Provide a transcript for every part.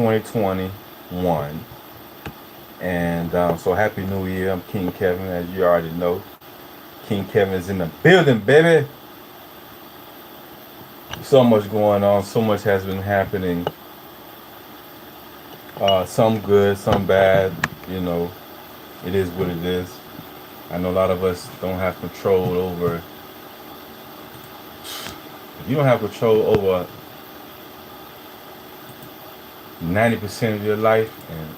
2021. And so happy New Year. I'm King Kevin, as you already know. King Kevin is in the building, baby. So much going on. So much has been happening. Some good, some bad. You know, it is what it is. I know a lot of us don't have control over. If you don't have control over 90% of your life, and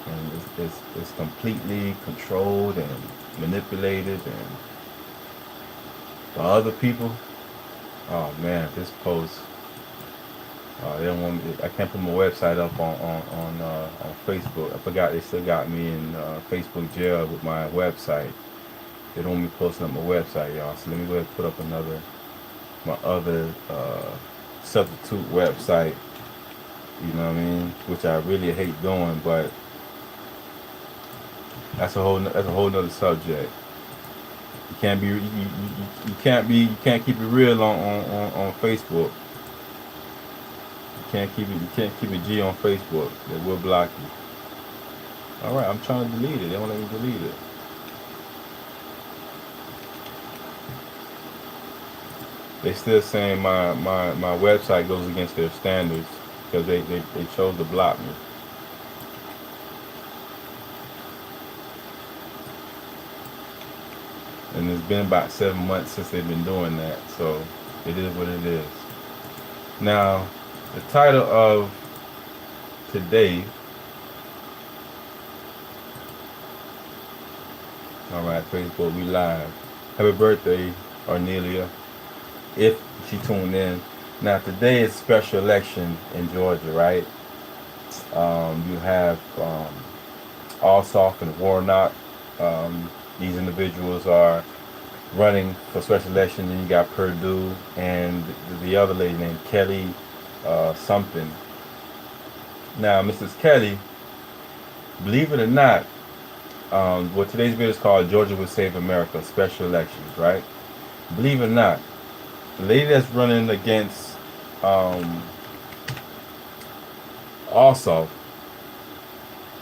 it's completely controlled and manipulated and by other people. Oh man, this post. They don't want me. I can't put my website up on Facebook. I forgot they still got me in Facebook jail with my website. They don't want me posting up my website, y'all. So let me go ahead and put up my other substitute website. You know what I mean? Which I really hate doing, but that's a whole nother subject. You can't be you can't keep it real on Facebook. You can't keep it G on Facebook. They will block you. All right, I'm trying to delete it. They won't let me delete it. They still saying my website goes against their standards because they chose to block me. And it's been about 7 months since they've been doing that, so it is what it is. Now, the title of today. All right, Facebook, we live. Happy birthday, Arnelia, if she tuned in. Now, today is special election in Georgia, right? You have Ossoff and Warnock. These individuals are running for special election. Then you got Perdue and the other lady named Kelly something. Now, Mrs. Kelly, believe it or not, what today's video is called Georgia Will Save America, special elections, right? Believe it or not, the lady that's running against Ossoff,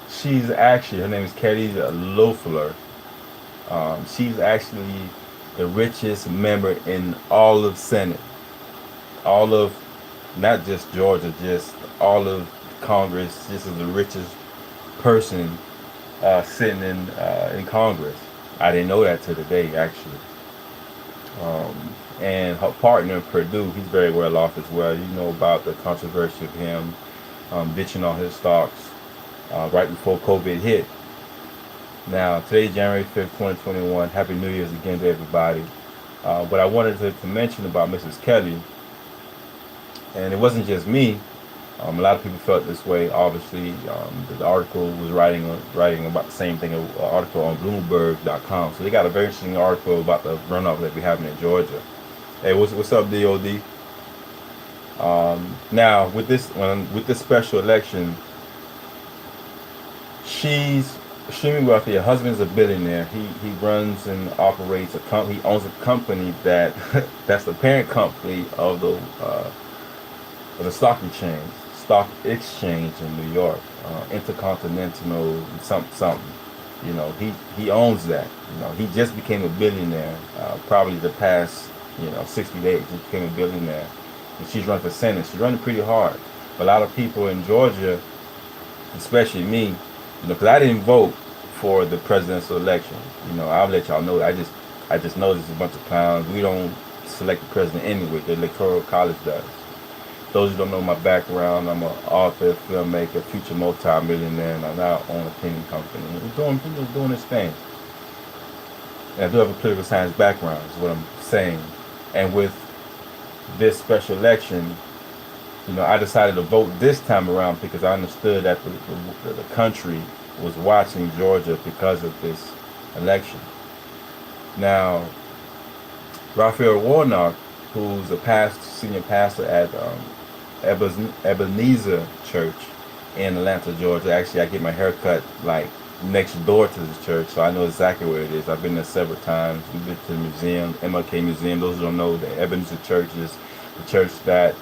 she's actually, her name is Kelly Loeffler. She's actually the richest member in all of Senate, all of, not just Georgia, just all of Congress. This is the richest person sitting in Congress. I didn't know that till today, actually. And her partner, Perdue, he's very well off as well. You know about the controversy of him ditching all his stocks right before COVID hit. Now, today's January 5th, 2021. Happy New Year's again to everybody. But I wanted to mention about Mrs. Kelly, and it wasn't just me. A lot of people felt this way. Obviously, the article was writing about the same thing. An article on Bloomberg.com. So they got a very interesting article about the runoff that we're having in Georgia. Hey, what's up, DOD? Now with this special election, she's extremely wealthy. Her husband's a billionaire. He runs and operates a company. He owns a company that's the parent company of the stock exchange in New York, Intercontinental something. You know, he owns that. You know, he just became a billionaire. Probably the past 60 days, he became a billionaire. And she's running for Senate. She's running pretty hard. But a lot of people in Georgia, especially me, because I didn't vote for the presidential election. I'll let y'all know. I just know there's a bunch of clowns. We don't select the president anyway. The Electoral College does. Those who don't know my background, I'm an author, filmmaker, future multi-millionaire, and I now own a cleaning company. We're doing this thing. And I do have a political science background, is what I'm saying. And with this special election, I decided to vote this time around because I understood that the country was watching Georgia because of this election. Now, Raphael Warnock, who's a senior pastor at Ebenezer Church in Atlanta, Georgia. Actually, I get my hair cut like next door to this church, so I know exactly where it is. I've been there several times. We've been to the museum, MLK Museum. Those who don't know, the Ebenezer Church is the church that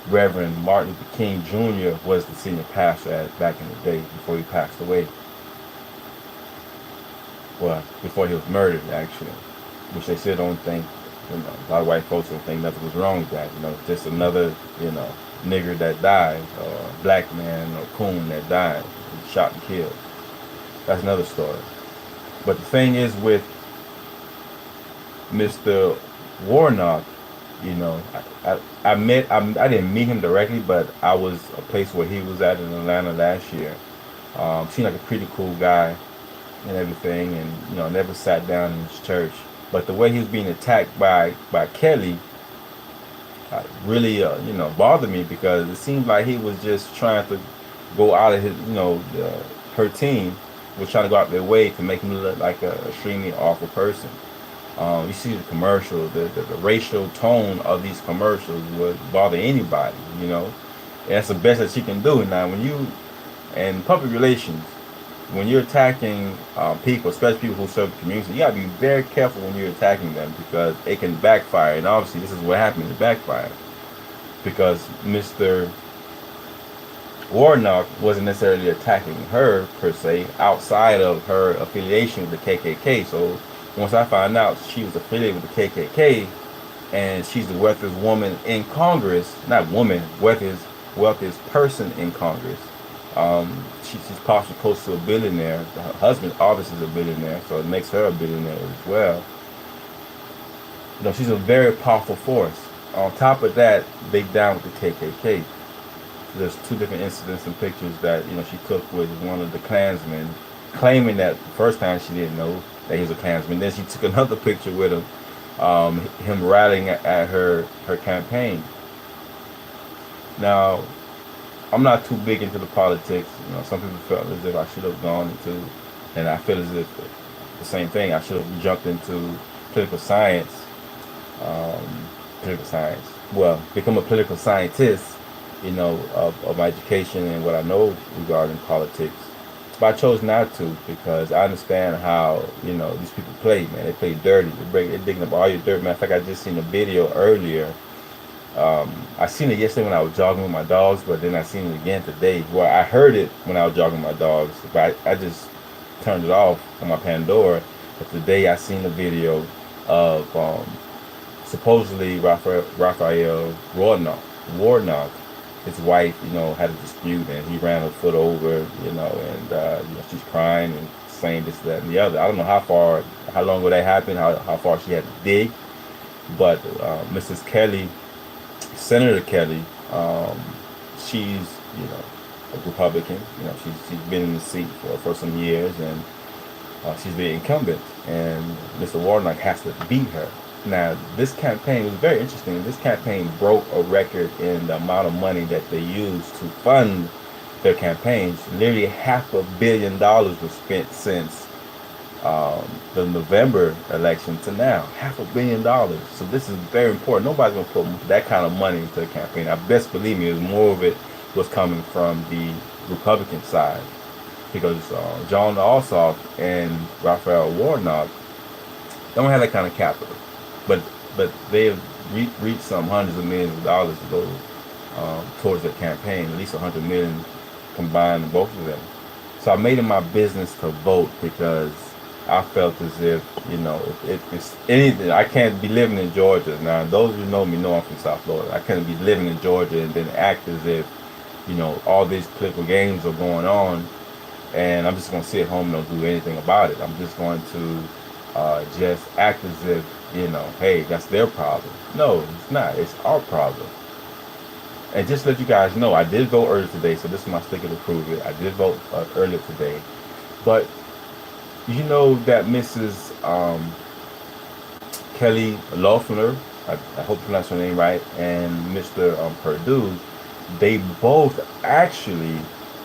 Reverend Martin Luther King Jr. was the senior pastor back in the day before he passed away. Well, before he was murdered, actually, which they still don't think. A lot of white folks don't think nothing was wrong with that. Just another, nigger that died, or black man or coon that died, shot and killed. That's another story. But the thing is with Mr. Warnock, I didn't meet him directly, but I was a place where he was at in Atlanta last year. Seemed like a pretty cool guy and everything, and never sat down in his church. But the way he was being attacked by Kelly really bothered me, because it seemed like he was just trying to go out of his her team was trying to go out their way to make him look like a extremely awful person. You see the commercial, the racial tone of these commercials would bother anybody, and that's the best that she can do. Now, when you, in public relations, when you're attacking people, especially people who serve the community, you gotta be very careful when you're attacking them, because it can backfire. And obviously, this is what happened. It backfired because Mr. Warnock wasn't necessarily attacking her per se, outside of her affiliation with the KKK. So once I found out she was affiliated with the KKK, and she's the wealthiest woman in Congress, not woman, wealthiest person in Congress. She's possibly close to a billionaire. Her husband obviously is a billionaire, so it makes her a billionaire as well. She's a very powerful force. On top of that, they down with the KKK. There's two different incidents and pictures that she took with one of the Klansmen, claiming that the first time she didn't know that he was a Klansman. Then she took another picture with him rallying at her campaign. Now, I'm not too big into the politics. Some people felt as if I should have gone into, and I feel as if the same thing. I should have jumped into political science. Well, become a political scientist, of my education and what I know regarding politics. But I chose not to, because I understand how, these people play, man. They play dirty. They're digging up all your dirt. Matter of fact, I just seen a video earlier. I seen it yesterday when I was jogging with my dogs, but then I seen it again today. Well, I heard it when I was jogging with my dogs, but I just turned it off on my Pandora. But today I seen the video of supposedly Raphael Warnock, his wife, had a dispute, and he ran her foot over, and she's crying and saying this, that, and the other. I don't know how long ago that happened, how far she had to dig, but Mrs. Kelly, Senator Kelly, she's a Republican. She's been in the seat for some years, and she's the incumbent, and Mr. Warnock has to beat her. Now, this campaign was very interesting. This campaign broke a record in the amount of money that they used to fund their campaigns. Literally $500 million was spent since the November election to now. $500 million. So this is very important. Nobody's going to put that kind of money into the campaign. I best believe me, more of it was coming from the Republican side, because John Ossoff and Raphael Warnock don't have that kind of capital. But they have reached some hundreds of millions of dollars to go towards their campaign, at least $100 million combined, both of them. So I made it my business to vote, because I felt as if, if it's anything, I can't be living in Georgia. Now, those who know me know I'm from South Florida. I can't be living in Georgia and then act as if, all these political games are going on, and I'm just going to sit at home and don't do anything about it. I'm just going to just act as if, hey, that's their problem. No, it's not. It's our problem. And just to let you guys know, I did vote earlier today, so this is my sticker to prove it. I did vote earlier today. But you know that Mrs. Kelly Loeffler, I hope I pronounced her name right, and Mr. Perdue, they both actually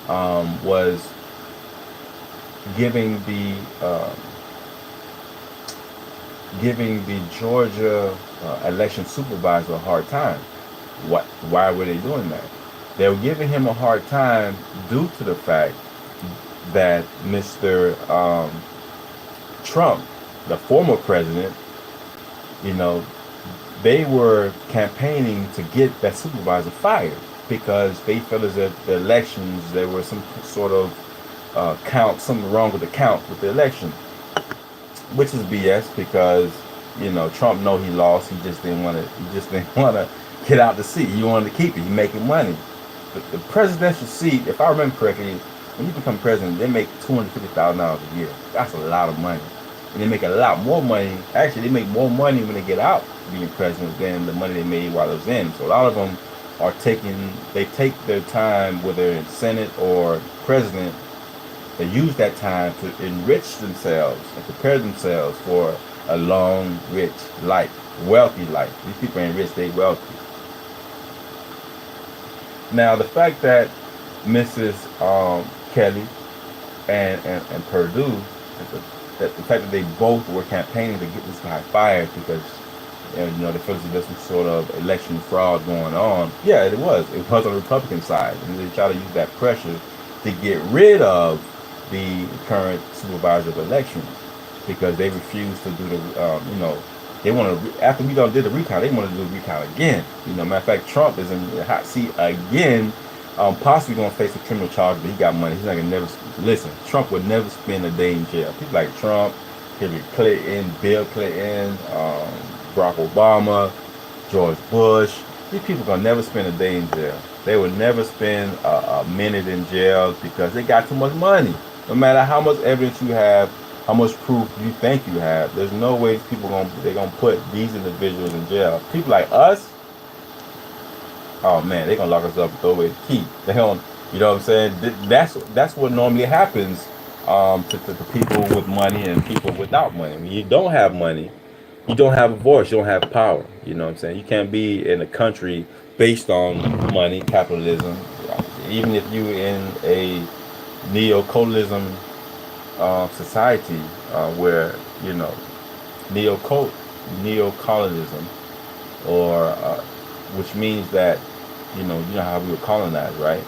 was giving the Georgia election supervisor a hard time. Why were they doing that? They were giving him a hard time due to the fact that Mr. Trump, the former president, they were campaigning to get that supervisor fired because they felt as if the elections, there was some sort of something wrong with the count with the election, which is BS because Trump know he lost. He just didn't want to. He just didn't want to get out the seat. He wanted to keep it. He making money. The presidential seat, if I remember correctly, when you become president, they make $250,000 a year. That's a lot of money, and they make a lot more money. Actually, they make more money when they get out being president than the money they made while they was in. So a lot of them are they take their time, whether in Senate or president, they use that time to enrich themselves and prepare themselves for a long, rich life, wealthy life. These people ain't rich, they wealthy. Now, the fact that Mrs. Kelly and Perdue, that the fact that they both were campaigning to get this guy fired because they feel there's some sort of election fraud going on. Yeah, it was. It was on the Republican side, and they try to use that pressure to get rid of the current supervisor of elections because they refuse to do they want to, after we done did the recount, they want to do the recount again. Matter of fact, Trump is in the hot seat again, possibly going to face a criminal charge, but he got money. He's not going to never, listen, Trump would never spend a day in jail. People like Trump, Hillary Clinton, Bill Clinton, Barack Obama, George Bush, these people are going to never spend a day in jail. They would never spend a minute in jail because they got too much money. No matter how much evidence you have, how much proof you think you have, there's no way people they're gonna put these individuals in jail. People like us, oh man, they're gonna lock us up and throw away the key. They don't, you know what I'm saying? That's what normally happens to people with money and people without money. When you don't have money, you don't have a voice, you don't have power. You know what I'm saying? You can't be in a country based on money, capitalism. Even if you're in a neocolonialism society where neocolonialism, or which means that how we were colonized, right?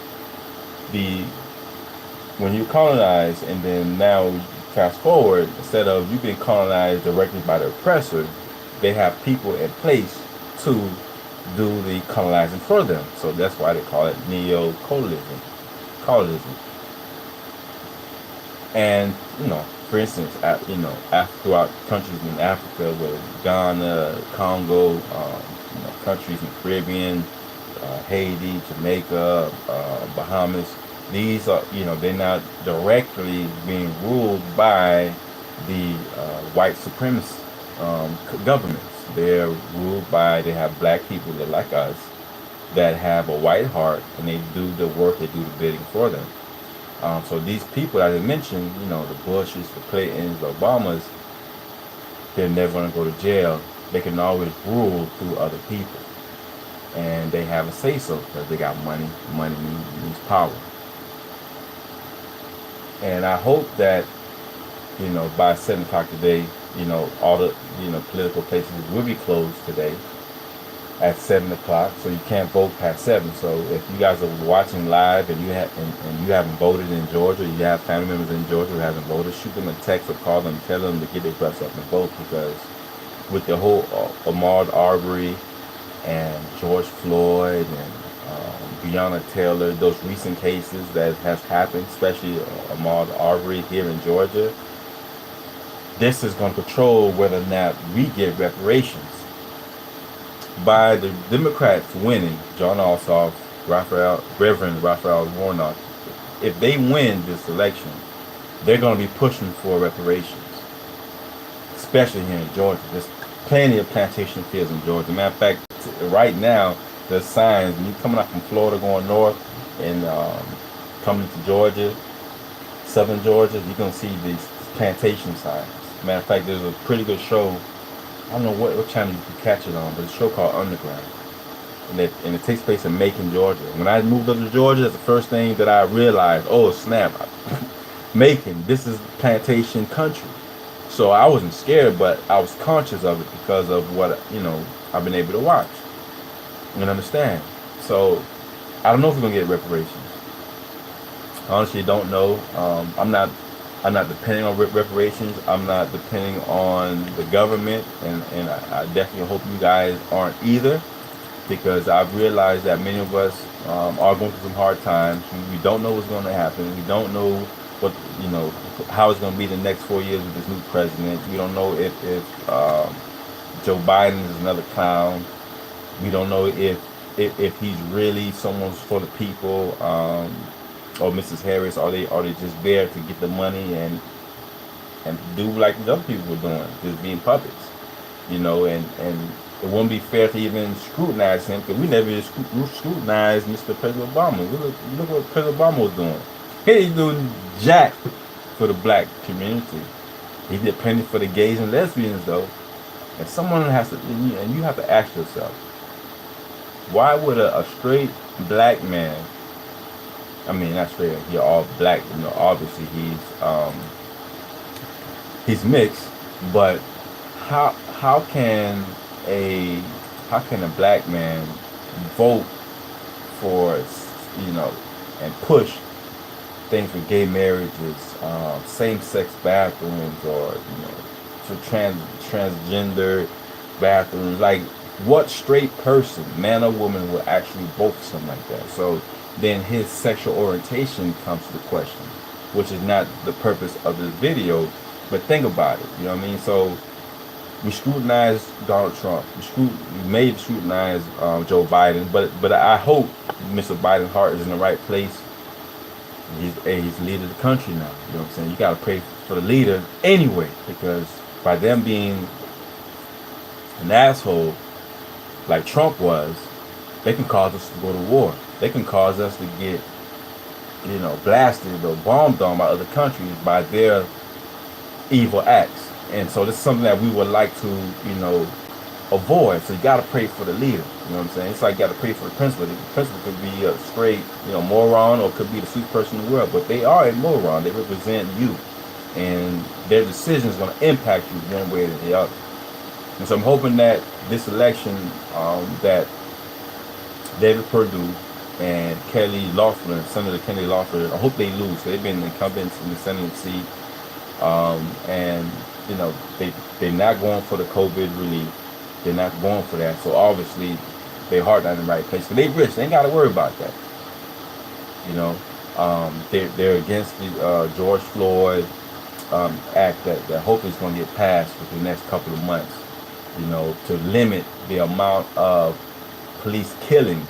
When you colonize and then now fast forward, instead of you being colonized directly by the oppressor, they have people in place to do the colonizing for them. So that's why they call it neocolonialism. Colonialism. And for instance, throughout countries in Africa, where Ghana, Congo, countries in the Caribbean, Haiti, Jamaica, Bahamas, these are they're not directly being ruled by the white supremacist governments. They're ruled by, they have black people that like us that have a white heart, and they do the work, they do the bidding for them. So these people, as I mentioned, the Bushes, the Clintons, the Obamas, they're never going to go to jail. They can always rule through other people. And they have a say-so because they got money. Money means power. And I hope that, by 7 o'clock today, all the, political places will be closed today at 7 o'clock, so you can't vote past 7. So if you guys are watching live and you haven't voted in Georgia, you have family members in Georgia who haven't voted, shoot them a text or call them, tell them to get their butts up and vote, because with the whole Ahmaud Arbery and George Floyd and Breonna Taylor, those recent cases that has happened, especially Ahmaud Arbery here in Georgia, this is going to control whether or not we get reparations. By the Democrats winning, John Ossoff, Reverend Raphael Warnock, if they win this election, they're going to be pushing for reparations, especially here in Georgia. There's plenty of plantation fields in Georgia. Matter of fact, right now, there's signs, when you're coming out from Florida going north and coming to Georgia, southern Georgia, you're going to see these plantation signs. Matter of fact, there's a pretty good show, I don't know what channel you can catch it on, but it's a show called Underground. And it takes place in Macon, Georgia. When I moved up to Georgia, that's the first thing that I realized, oh snap, Macon, this is plantation country. So I wasn't scared, but I was conscious of it because of what, I've been able to watch and understand. So I don't know if we're going to get reparations. I honestly don't know. I'm not I'm not depending on reparations. I'm not depending on the government, and I definitely hope you guys aren't either, because I've realized that many of us are going through some hard times. We don't know what's going to happen. We don't know what, how it's going to be the next 4 years with this new president. We don't know if Joe Biden is another clown. We don't know if he's really someone for the people, or Mrs. Harris. Are they just there to get the money and do like the other people were doing, just being puppets, and it wouldn't be fair to even scrutinize him, because we never even scrutinized Mr. President Obama. Look what President Obama was doing. He ain't doing jack for the black community. He did plenty for the gays and lesbians, though. And someone has to, and you have to ask yourself, why would a straight black man, I mean, not straight, he's all black, obviously he's mixed, but how can a black man vote for, and push things for gay marriages, same-sex bathrooms, or for transgender bathrooms? Like, what straight person, man or woman, would actually vote for something like that? So then his sexual orientation comes to question, which is not the purpose of this video. But think about it, you know what I mean? So we scrutinized Donald Trump. We may scrutinize Joe Biden, but I hope Mr. Biden's heart is in the right place. He's the leader of the country now. You know what I'm saying? You got to pray for the leader anyway, because by them being an asshole like Trump was, they can cause us to go to war. They can cause us to get, blasted or bombed on by other countries by their evil acts. And so this is something that we would like to, avoid. So you got to pray for the leader. You know what I'm saying? It's like you got to pray for the principal. The principal could be a straight, moron, or could be the sweet person in the world. But they are a moron. They represent you. And their decision is going to impact you one way or the other. And so I'm hoping that this election, that David Perdue and Kelly Loeffler, Senator Kelly Loeffler, I hope they lose. They've been incumbents in the Senate seat. And they're not going for the COVID relief. They're not going for that. So obviously, their heart not in the right place. Because they rich. They ain't got to worry about that. They're against the George Floyd act that hopefully is going to get passed within the next couple of months. To limit the amount of police killings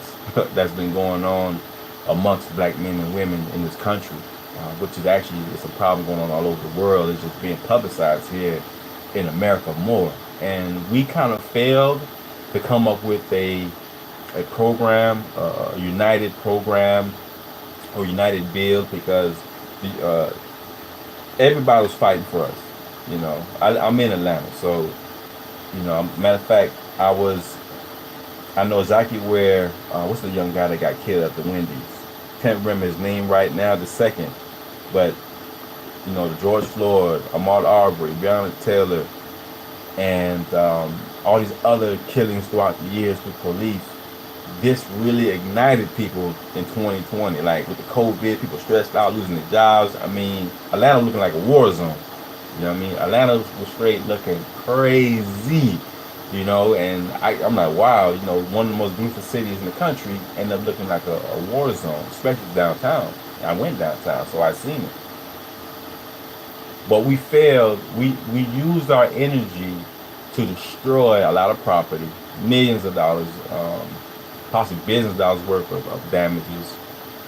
that's been going on amongst black men and women in this country, which is actually, it's a problem going on all over the world. It's just being publicized here in America more. And we kind of failed to come up with a program, a united program or united bill, because everybody was fighting for us. I'm in Atlanta, so matter of fact, I know exactly where, what's the young guy that got killed at the Wendy's? Can't remember his name right now, the second. But, the George Floyd, Ahmaud Arbery, Breonna Taylor, and all these other killings throughout the years with police, this really ignited people in 2020. Like with the COVID, people stressed out, losing their jobs. I mean, Atlanta looking like a war zone. You know what I mean? Atlanta was straight looking crazy, and I'm like, wow, one of the most beautiful cities in the country ended up looking like a war zone, especially downtown. I went downtown, so I seen it. But we failed. We used our energy to destroy a lot of property, millions of dollars, possibly billions of dollars worth of damages.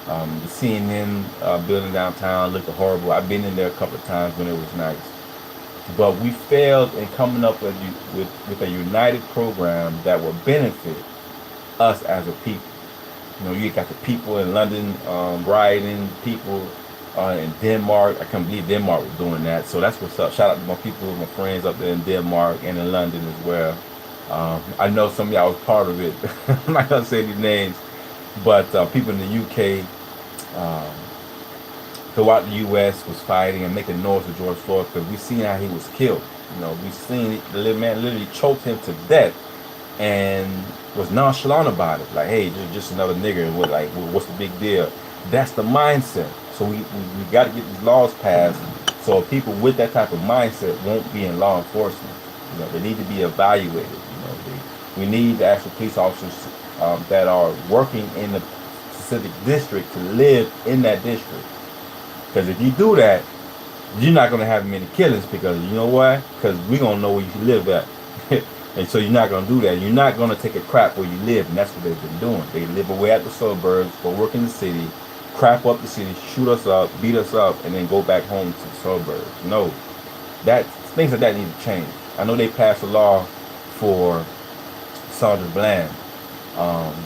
The CNN building downtown looked horrible. I've been in there a couple of times when it was nice. But we failed in coming up with a united program that would benefit us as a people. You got the people in London rioting, people in Denmark. I can't believe Denmark was doing that. So that's what's up. Shout out to my people, my friends up there in Denmark and in London as well. I know some of y'all was part of it. I'm not going to say these names. But people in the UK, throughout the U.S. was fighting and making noise with George Floyd, because we seen how he was killed. We seen the little man literally choked him to death and was nonchalant about it. Like, hey, just another nigger. What's the big deal? That's the mindset. So we got to get these laws passed So people with that type of mindset won't be in law enforcement. You know, they need to be evaluated. You know, we need the actual police officers that are working in the specific district to live in that district. Because if you do that, you're not going to have many killings, because you know why? Because we're going to know where you live at. And so you're not going to do that. You're not going to take a crap where you live, and that's what they've been doing. They live away at the suburbs, go work in the city, crap up the city, shoot us up, beat us up, and then go back home to the suburbs. No, that things like that need to change. I know they passed a law for Sergeant Bland,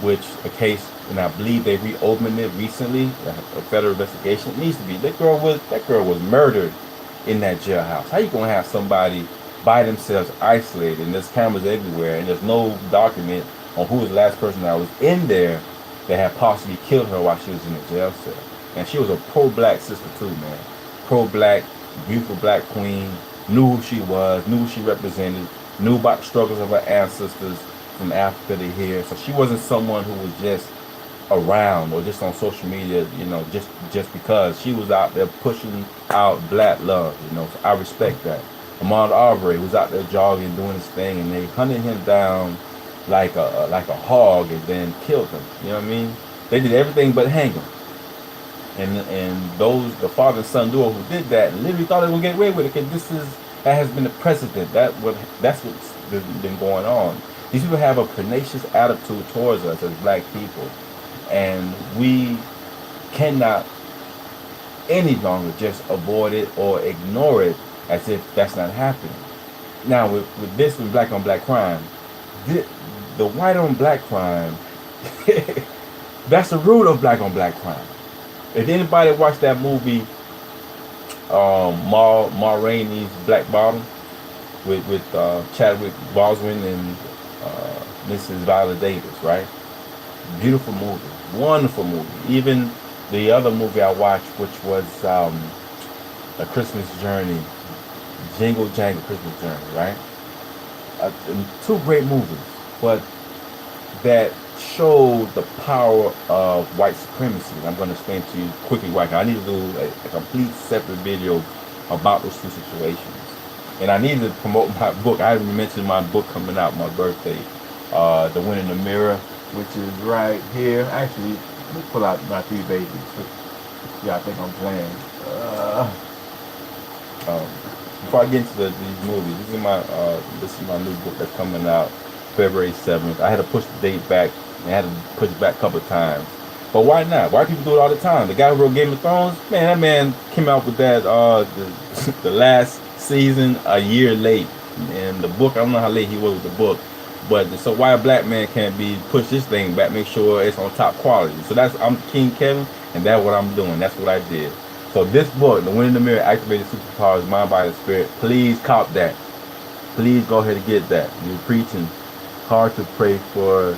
which a case, and I believe they reopened it recently. A federal investigation. It needs to be. That girl was murdered in that jailhouse. How you gonna have somebody by themselves isolated, and there's cameras everywhere, and there's no document on who was the last person that was in there that had possibly killed her while she was in the jail cell? And she was a pro-black sister too, man. Pro-black, beautiful black queen. Knew who she was, knew who she represented, knew about the struggles of her ancestors from Africa to here. So she wasn't someone who was just around or just on social media, you know, just because. She was out there pushing out black love, you know. So I respect that. Ahmaud Arbery was out there jogging, doing his thing, and they hunted him down like a hog and then killed him. You know what I mean? They did everything but hang him. And the father and son duo who did that literally thought they would get away with it, because that has been the precedent. That's what's been going on. These people have a pernicious attitude towards us as black people, and we cannot any longer just avoid it or ignore it as if that's not happening. Now with black on black crime, the white on black crime, that's the root of black on black crime. If anybody watched that movie, Ma Rainey's Black Bottom, with Chadwick Boseman and Mrs. Viola Davis, right? Beautiful movie, wonderful movie. Even the other movie I watched, which was A Christmas Journey, Jingle Jangle Christmas Journey, right? Two great movies, but that showed the power of white supremacy. I'm going to explain to you quickly why. I need to do a complete separate video about those two situations. And I need to promote my book. I haven't mentioned my book coming out, my birthday, The Wind in the Mirror, which is right here. Actually, let me pull out my three babies. Yeah, I think I'm playing. Before I get into these movies, this is my new book that's coming out February 7th. I had to push the date back. I had to push it back a couple of times. But why not? Why people do it all the time? The guy who wrote Game of Thrones, man, that man came out with that the last season a year late. And the book, I don't know how late he was with the book, but so why a black man can't push this thing back, make sure it's on top quality. So I'm King Kevin, and that's what I'm doing. That's what I did. So this book, The Wind in the Mirror, Activated Superpowers, Mind, Body, Spirit, please cop that. Please go ahead and get that. You're preaching. Hard to pray for.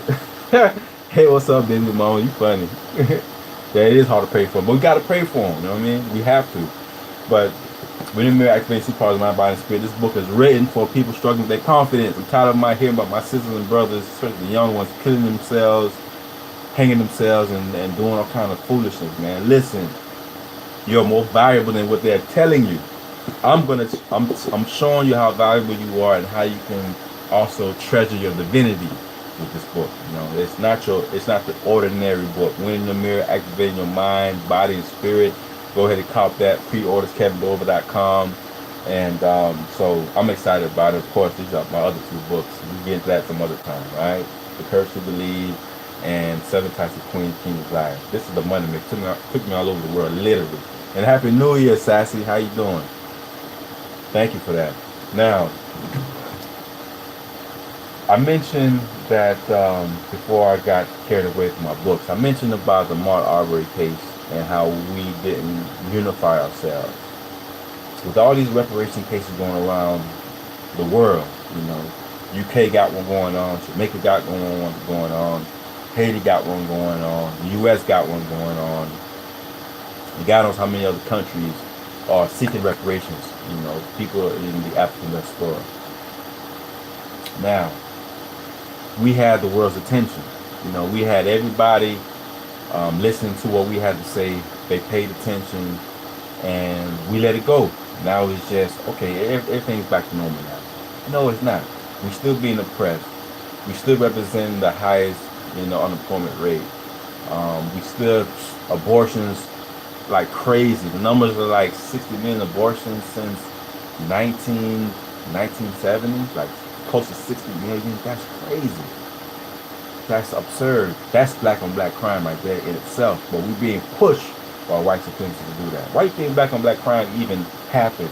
Hey, what's up, baby mama? You funny. Yeah, it is hard to pray for, but we got to pray for them. You know what I mean? We have to. But Wind in the Mirror, Activated Superpowers, Mind, Body, Spirit. This book is written for people struggling with their confidence. I'm tired of hearing about my sisters and brothers, especially the young ones, killing themselves, hanging themselves, and doing all kind of foolishness, man. Listen. You're more valuable than what they're telling you. I'm showing you how valuable you are and how you can also treasure your divinity with this book. You know, it's not the ordinary book. Wind in the Mirror, Activating Your Mind, Body, and Spirit. Go ahead and cop that. Pre-orders KevinDover.com. And so I'm excited about it. Of course, these are my other two books. We'll get into that some other time, right? The Courage to Believe and 7 Types of Queens, Kings, Liars. This is the money mix. Took me all over the world, literally. And Happy New Year, Sassy. How you doing? Thank you for that. Now, I mentioned that before I got carried away from my books, I mentioned about the Ahmaud Arbery case and how we didn't unify ourselves. With all these reparation cases going around the world, you know, UK got one going on, Jamaica got one going on, Haiti got one going on, the US got one going on, and God knows how many other countries are seeking reparations, you know, people in the African diaspora. Now, we had the world's attention. You know, we had everybody listening to what we had to say. They paid attention, and we let it go. Now it's just okay. Everything's back to normal now. No, it's not. We still being oppressed. We still represent the highest, unemployment rate. We still abortions like crazy. The numbers are like 60 million abortions since 1970, like close to 60 million. That's crazy. That's absurd. That's black on black crime right there in itself. But we're being pushed by white supremacists to do that. Why do you think black on black crime even happens?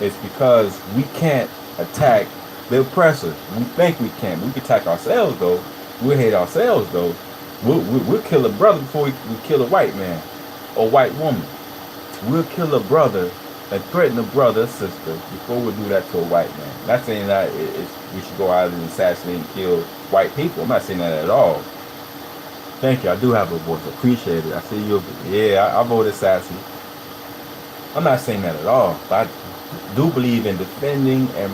It's because we can't attack the oppressor. We think we can. We can attack ourselves though. We'll hate ourselves though. We'll kill a brother before we kill a white man or white woman. We'll kill a brother and threaten a brother or sister before we do that to a white man. I'm not saying that we should go out and assassinate and kill white people. I'm not saying that at all. Thank you. I do have a voice. Appreciate it. I see you. Yeah, I voted sassy. I'm not saying that at all. But I do believe in defending and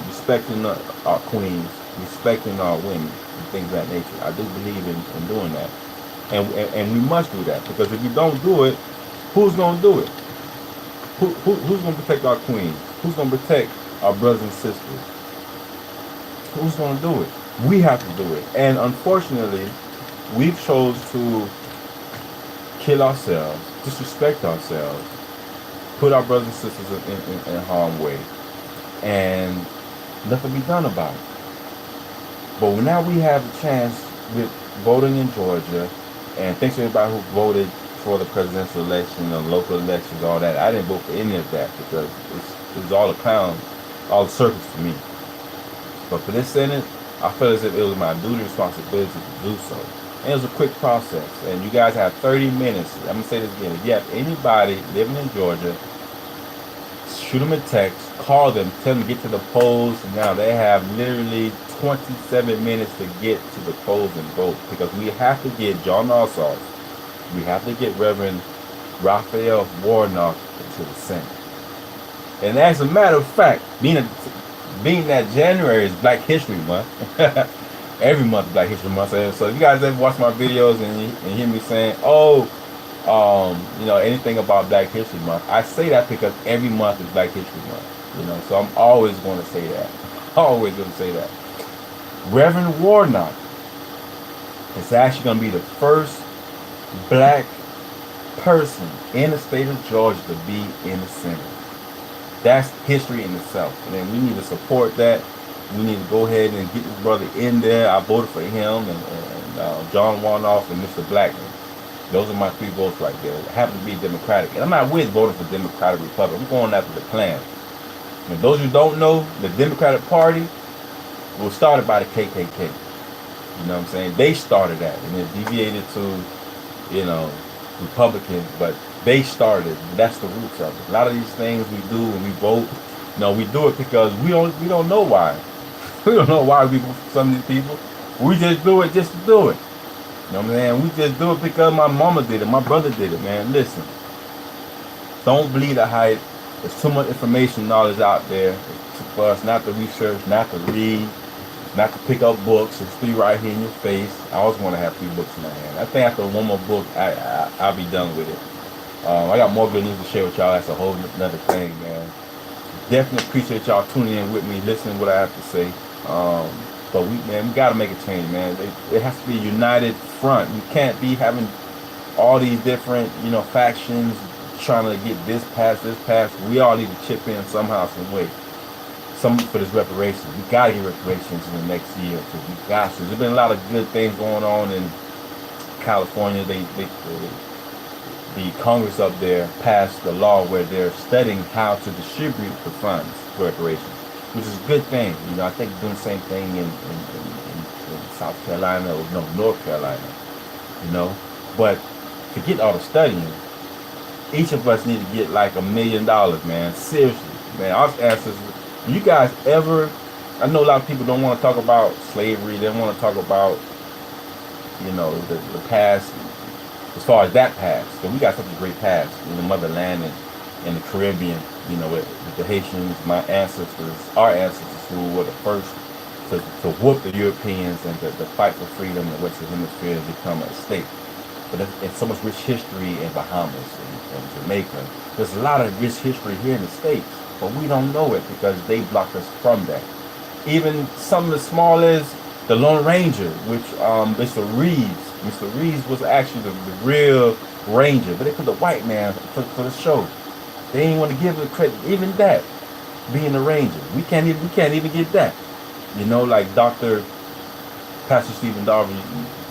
respecting our queens, respecting our women, and things of that nature. I do believe in doing that. And we must do that. Because if you don't do it, who's going to do it? Who's going to protect our queens? Who's going to protect our brothers and sisters? Who's going to do it? We have to do it. And unfortunately, we've chose to kill ourselves, disrespect ourselves, put our brothers and sisters in harm's way, and nothing be done about it. But now we have a chance with voting in Georgia, and thanks to everybody who voted for the presidential election, the local elections, all that. I didn't vote for any of that because it's all a clown, all a circus to me. But for this Senate, I felt as if it was my duty, responsibility to do so. And it was a quick process. And you guys have 30 minutes. I'm going to say this again. If you have anybody living in Georgia, shoot them a text, call them, tell them to get to the polls. Now they have literally 27 minutes to get to the polls and vote. Because we have to get John Ossoff, we have to get Reverend Raphael Warnock into the Senate. And as a matter of fact, being that January is Black History Month, every month is Black History Month. So if you guys ever watch my videos and hear me saying, anything about Black History Month, I say that because every month is Black History Month. So I'm always going to say that. Always going to say that. Reverend Warnock is actually going to be the first black person in the state of Georgia to be in the Senate. That's history in itself. And then we need to support that. We need to go ahead and get this brother in there. I voted for him and John Warnock and Mr. Blackman. Those are my 3 votes right there. It happen to be Democratic. And I'm not with voting for Democratic or Republican. I'm going after the plan. And those who don't know, the Democratic Party was started by the KKK. You know what I'm saying? They started that. And it deviated to, Republican, but they started. That's the roots of it. A lot of these things we do when we vote, we do it because we don't know why. We don't know why we vote for some of these people. We just do it just to do it. You know what I'm saying? We just do it because my mama did it, my brother did it, man. Listen. Don't believe the hype. There's too much information, knowledge out there for us not to research, not to read, not to pick up books. It's 3 right here in your face. I always want to have 3 books in my hand. I think after one more book, I'll be done with it. I got more good news to share with y'all. That's a whole another thing, man. Definitely appreciate y'all tuning in with me, listening to what I have to say. But we got to make a change, man. It has to be a united front. We can't be having all these different, factions trying to get this passed. We all need to chip in somehow, some way. For this reparations. We gotta get reparations in the next year because we got to. There's been a lot of good things going on in California. The Congress up there passed the law where they're studying how to distribute the funds for reparations, which is a good thing. I think they're doing the same thing in South Carolina or North Carolina. But forget all the studying. Each of us need to get like $1 million, man. Seriously, man. Our ancestors. You guys ever, I know a lot of people don't want to talk about slavery. They don't want to talk about, the past, as far as that past. So we got such a great past in the motherland and in the Caribbean, with the Haitians, my ancestors, our ancestors who were the first to whoop the Europeans and to fight for freedom in the Western Hemisphere and become a state. but there's so much rich history in Bahamas and Jamaica. There's a lot of rich history here in the States, but we don't know it because they blocked us from that. Even something as small as the Lone Ranger, which Mr. Reeves. Mr. Reeves was actually the real ranger, but they put the white man for the show. They didn't want to give it credit, even that being the ranger. We can't even get that. You know, like Dr. Pastor Stephen Darby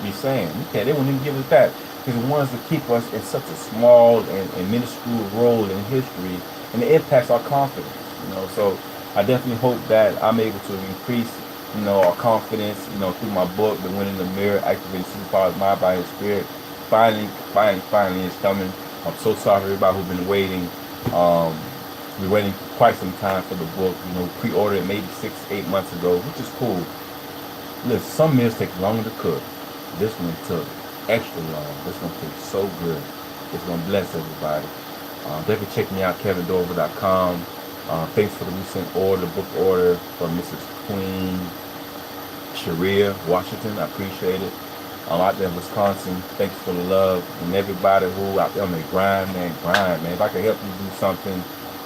be saying, they won't even give us that because it wants to keep us in such a small and minuscule role in history, and it impacts our confidence. You know, so I definitely hope that I'm able to increase, our confidence, through my book, The Winning the Mirror, Activating Superpowers, Mind, Body, and Spirit. Finally, it's coming. I'm so sorry for everybody who's been waiting. We're waiting quite some time for the book. Pre-ordered it maybe 6-8 months ago, which is cool. Listen, some meals take longer to cook. This one took extra long. This one tastes so good. It's gonna bless everybody. Definitely check me out, KevinDorver.com. Thanks for the recent book order from Mrs. Queen Sharia, Washington. I appreciate it. Out there in Wisconsin, thanks for the love. And everybody who out there on the grind, man. If I can help you do something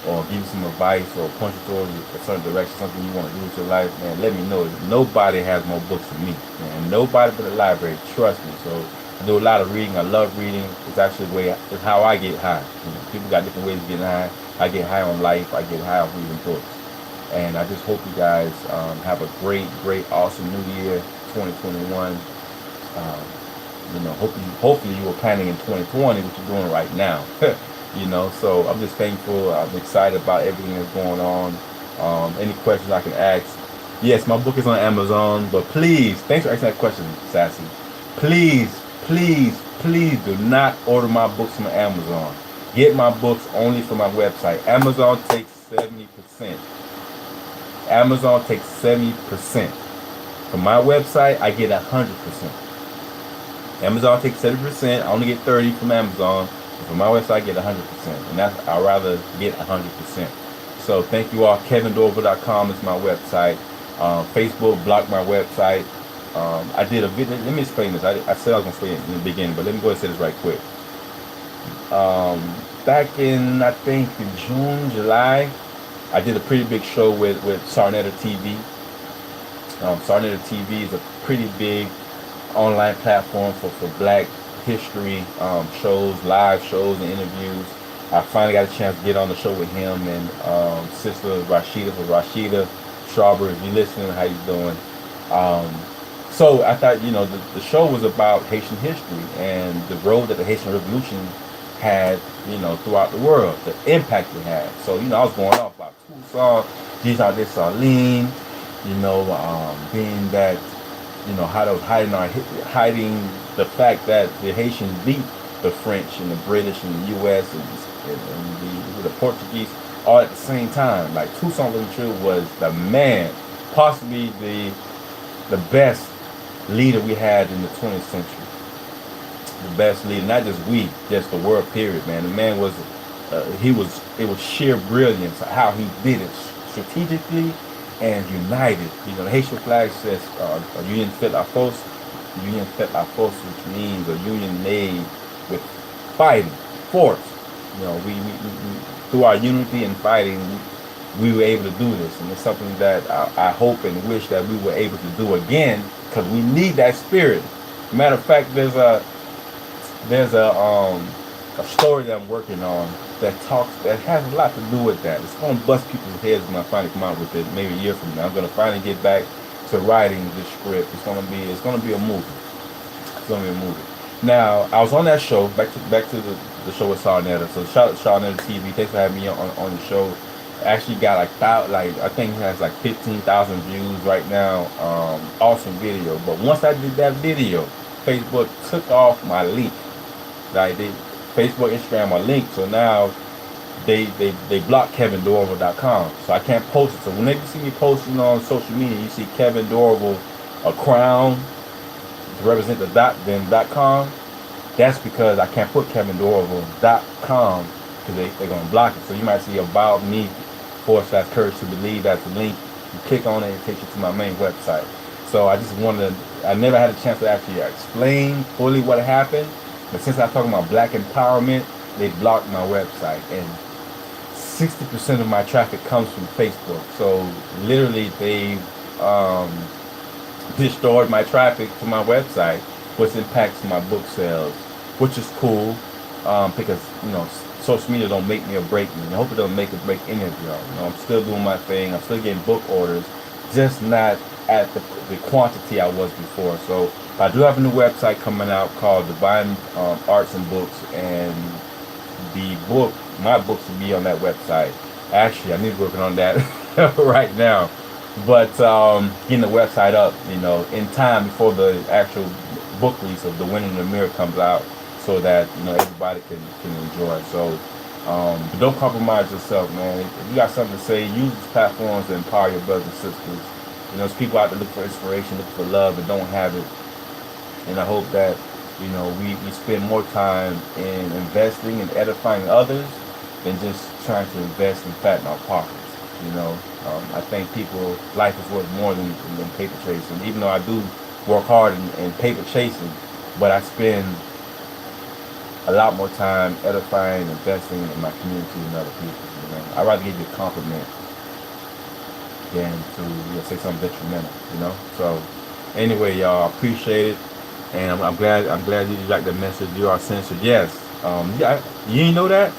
or give you some advice or point you towards a certain direction, something you want to do with your life, man, let me know. Nobody has more books than me, man. Nobody but the library, trust me. So I do a lot of reading. I love reading. It's actually it's how I get high. People got different ways of getting high. I get high on life. I get high on reading books. And I just hope you guys have a great, awesome new year, 2021. Hopefully you were planning in 2020 what you're doing right now. So I'm just thankful. I'm excited about everything that's going on. Any questions I can ask? Yes, my book is on Amazon, but please, thanks for asking that question, Sassy. Please do not order my books from Amazon. Get my books only from my website. Amazon takes 70%. Amazon takes 70%. From my website, I get 100%. Amazon takes 70%. I only get 30% from Amazon. From my website, I get 100%, and I'd rather get 100%. So thank you all. KevinDorver.com is my website. Facebook blocked my website. I did a video. Let me explain this. I said I was gonna say it in the beginning, but let me go ahead and say this right quick. Back in, I think, in June, July, I did a pretty big show with Sarnetta TV. Sarnetta TV is a pretty big online platform for Black history shows, live shows, and interviews. I finally got a chance to get on the show with him and Sister Rashida Strawberry. If you're listening, how you doing? So I thought, the show was about Haitian history and the role that the Haitian Revolution had, throughout the world, the impact it had. So, I was going off about Toussaint, Jean Dessalines, being that, how they was hiding the fact that the Haitians beat the French and the British and the U.S. and the Portuguese all at the same time. Like Toussaint Louverture was the man, possibly the best leader we had in the 20th century. The best leader, not just the world period, man. The man was, it was sheer brilliance how he did it strategically and united. The Haitian flag says Union fait la force, which means a union made with fighting, force. We through our unity and fighting, we were able to do this, and it's something that I hope and wish that we were able to do again, because we need that spirit. Matter of fact, there's a story that I'm working on that has a lot to do with that. It's going to bust people's heads when I finally come out with it, maybe a year from now. I'm going to finally get back to writing this script. It's going to be a movie. It's going to be a movie. Now, I was on that show, back to the show with Sarnetta. So shout out to Sarnetta TV. Thanks for having me on the show. Actually got I think it has 15,000 views right now. Awesome video. But once I did that video, Facebook took off my link. Facebook, Instagram, my link. So now they blocked KevinDorver.com. So I can't post it. So when they see me posting on social media, you see Kevin Dorval, a crown to represent the .com. That's because I can't put KevinDorval.com because they're gonna block it. So you might see about me /Courage to Believe. That's the link. You click on it, it takes you to my main website. So I just I never had a chance to actually explain fully what happened. But since I talk about black empowerment, they blocked my website, and 60% of my traffic comes from Facebook. So literally, they um, destroyed my traffic to my website, which impacts my book sales, which is cool because social media don't make me or break me. I hope it don't make or break any of y'all. I'm still doing my thing. I'm still getting book orders, just not at the quantity I was before. So I do have a new website coming out called Divine Arts and Books, and my books will be on that website. Actually, I need to working on that right now. But getting the website up, in time before the actual book release of The Wind in the Mirror comes out, so that everybody can enjoy it. So but don't compromise yourself, man. If you got something to say, use these platforms to empower your brothers and sisters. There's people out there looking for inspiration, looking for love, but don't have it. And I hope that we spend more time in investing and edifying others than just trying to invest and fatten our pockets. I think life is worth more than paper chasing. Even though I do work hard in paper chasing, but I spend a lot more time edifying, investing in my community and other people. I'd rather give you a compliment than to say something detrimental. So anyway, y'all, I appreciate it, and I'm glad you like the message. You are censored. Yes. Yeah, you ain't know that.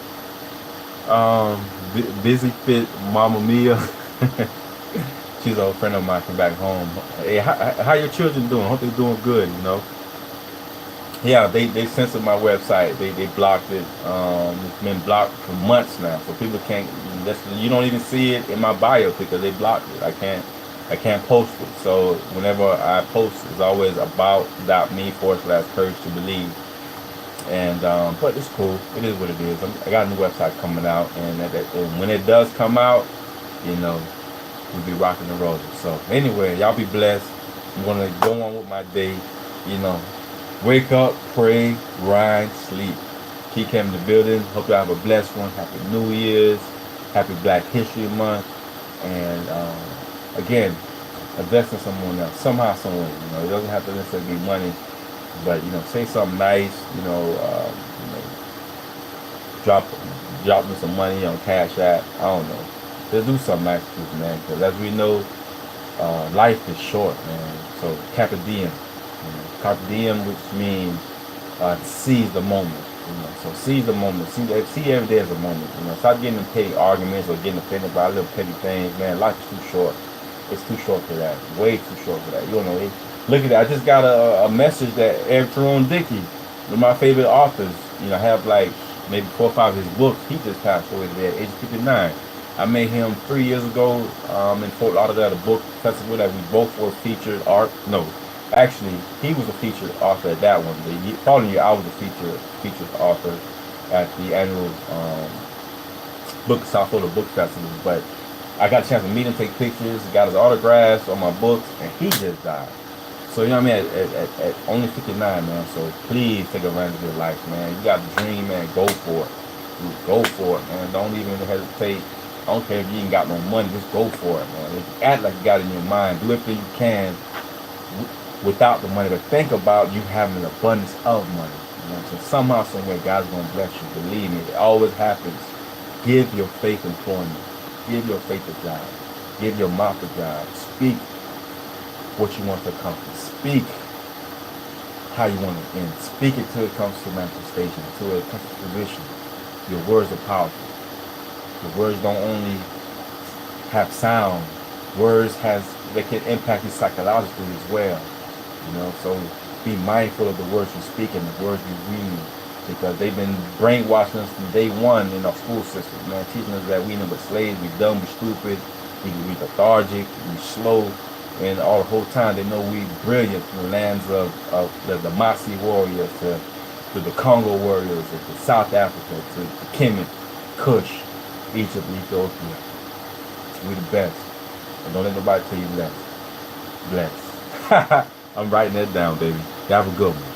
Busy Fit Mama Mia. She's an old friend of mine from back home. Hey, how your children doing? Hope they're doing good. Yeah, they censored my website. They blocked it. It's been blocked for months now, so people can't. You don't even see it in my bio because they blocked it. I can't post it. So whenever I post, it's always about.me/courage to believe. And but it's cool. It is what it is. I got a new website coming out, and when it does come out, we'll be rocking and rolling. So anyway, y'all be blessed. I'm gonna go on with my day. Wake up, pray, grind, sleep. Keep came in the building. Hope y'all have a blessed one. Happy New Year's. Happy Black History Month. And again, invest in someone else. Somehow, some way. It doesn't have to necessarily be money. But, say something nice. Drop me some money on Cash App. I don't know. Just do something nice for people, man. Because as we know, life is short, man. So, Carpe Diem. Carpe Diem, which means seize the moment. So seize the moment. See every day as a moment. Stop getting in petty arguments or getting offended by little petty things, man. Life is too short. It's too short for that. Way too short for that. Look at that. I just got a message that Eric Jerome Dickey, one of my favorite authors, have like maybe 4 or 5 of his books. He just passed away today at age 59. I met him 3 years ago in Fort Lauderdale at a book festival that we both were featured Actually, he was a featured author at that one. The following year, I was a featured author at the annual South Florida Book Festival. But I got a chance to meet him, take pictures, got his autographs on my books, and he just died. So, at only 59, man. So, please take advantage of your life, man. You got a dream, man. Go for it. Go for it, man. Don't even hesitate. I don't care if you ain't got no money. Just go for it, man. Act like you got it in your mind. Do everything you can without the money, but think about you having an abundance of money. So somehow, somewhere, God's going to bless you. Believe me, it always happens. Give your faith employment. Give your faith a job. Give your mouth a job. Speak what you want to accomplish. Speak how you want to end. Speak it till it comes to manifestation, till it comes to fruition. Your words are powerful. Your words don't only have sound. Words they can impact you psychologically as well. So be mindful of the words you speak and the words you read, because they've been brainwashing us from day one in our school system, man, teaching us that we but slaves, we dumb, we stupid, we lethargic, we slow, and all the whole time they know we brilliant from the lands of the Masi warriors to the Congo warriors, to South Africa, to Kemet, Kush, Egypt, Ethiopia. We the best. And don't let nobody tell you less. Bless. I'm writing that down, baby. You have a good one.